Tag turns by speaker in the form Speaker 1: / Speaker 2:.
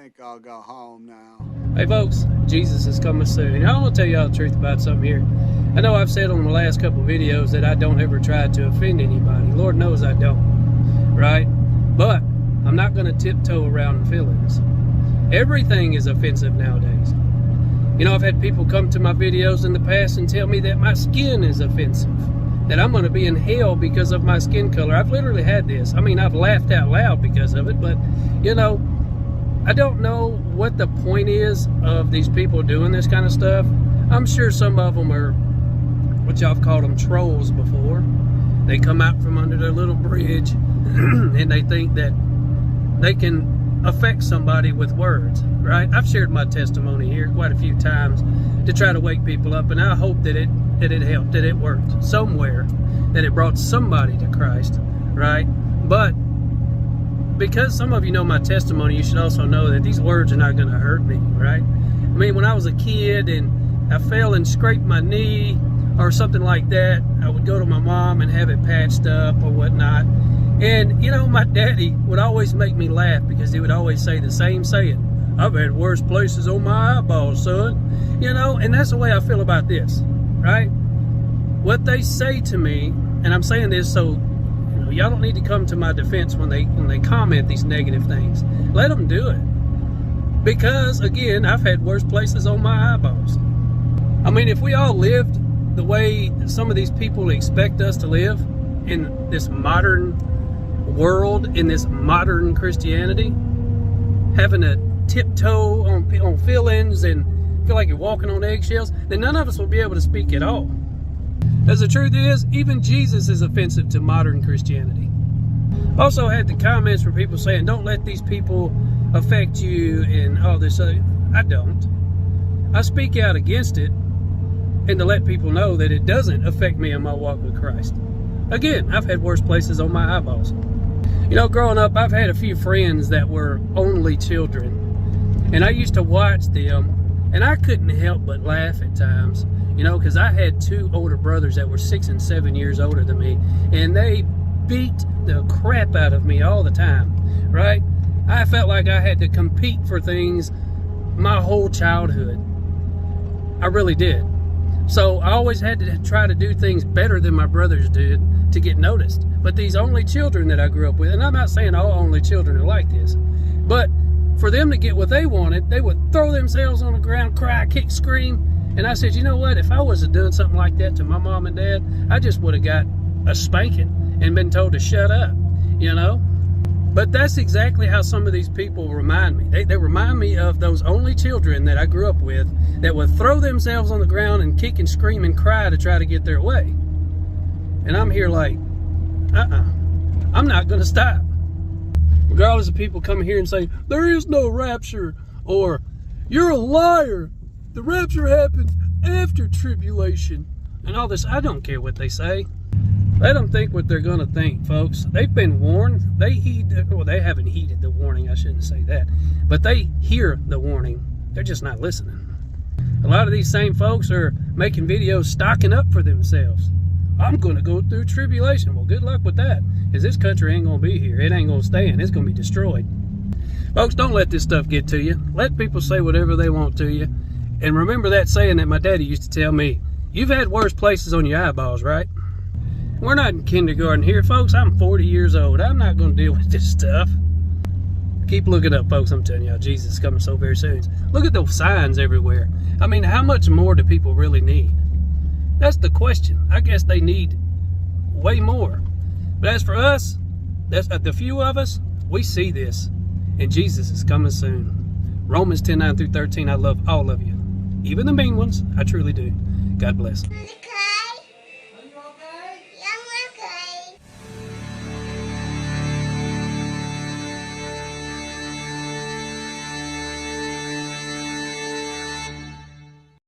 Speaker 1: think I'll go home now.
Speaker 2: Hey folks, Jesus is coming soon. I want to tell y'all the truth about something here. I know I've said on the last couple videos that I don't ever try to offend anybody. Lord knows I don't, right? But I'm not going to tiptoe around feelings. Everything is offensive nowadays. You know, I've had people come to my videos in the past and tell me that my skin is offensive, that I'm going to be in hell because of my skin color. I've literally had this. I mean, I've laughed out loud because of it, but, you know, I don't know what the point is of these people doing this kind of stuff. I'm sure some of them are what y'all have called them trolls before. They come out from under their little bridge and they think that they can affect somebody with words, right? I've shared my testimony here quite a few times to try to wake people up, and I hope that it helped, that it worked somewhere, that it brought somebody to Christ, right? But because some of you know my testimony, you should also know that these words are not going to hurt me, right? I mean, when I was a kid and I fell and scraped my knee or something like that, I would go to my mom and have it patched up or whatnot. And, you know, my daddy would always make me laugh because he would always say the same saying: I've had worse places on my eyeballs, son. You know, and that's the way I feel about this, right? What they say to me, and I'm saying this so, you know, y'all don't need to come to my defense when they comment these negative things. Let them do it. Because, again, I've had worse places on my eyeballs. I mean, if we all lived the way some of these people expect us to live in this modern world, in this modern Christianity, having to tiptoe on feelings and feel like you're walking on eggshells, then none of us will be able to speak at all. As the truth is, even Jesus is offensive to modern Christianity. Also had the comments where people saying, don't let these people affect you and all this other. I don't. I speak out against it, and to let people know that it doesn't affect me in my walk with Christ. Again, I've had worse places on my eyeballs. You know, growing up, I've had a few friends that were only children, and I used to watch them, and I couldn't help but laugh at times, you know, because I had two older brothers that were 6 and 7 years older than me, and they beat the crap out of me all the time, right? I felt like I had to compete for things my whole childhood. I really did. So I always had to try to do things better than my brothers did to get noticed. But these only children that I grew up with, and I'm not saying all only children are like this, but for them to get what they wanted, they would throw themselves on the ground, cry, kick, scream. And I said, you know what? If I was doing something like that to my mom and dad, I just would have got a spanking and been told to shut up, you know? But that's exactly how some of these people remind me. They remind me of those only children that I grew up with that would throw themselves on the ground and kick and scream and cry to try to get their way. And I'm here like, I'm not going to stop. Regardless of people coming here and saying, there is no rapture, or you're a liar, the rapture happens after tribulation, and all this. I don't care what they say. Let them think what they're going to think, folks. They've been warned. They haven't heeded the warning. I shouldn't say that. But they hear the warning. They're just not listening. A lot of these same folks are making videos stocking up for themselves. I'm going to go through tribulation. Well, good luck with that, because this country ain't going to be here. It ain't going to stand. It's going to be destroyed. Folks, don't let this stuff get to you. Let people say whatever they want to you. And remember that saying that my daddy used to tell me, you've had worse places on your eyeballs, right? We're not in kindergarten here, folks. I'm 40 years old. I'm not going to deal with this stuff. Keep looking up, folks. I'm telling y'all, Jesus is coming so very soon. Look at those signs everywhere. I mean, how much more do people really need? That's the question. I guess they need way more. But as for us, that's the few of us, we see this. And Jesus is coming soon. Romans 10:9-13, I love all of you. Even the mean ones, I truly do. God bless.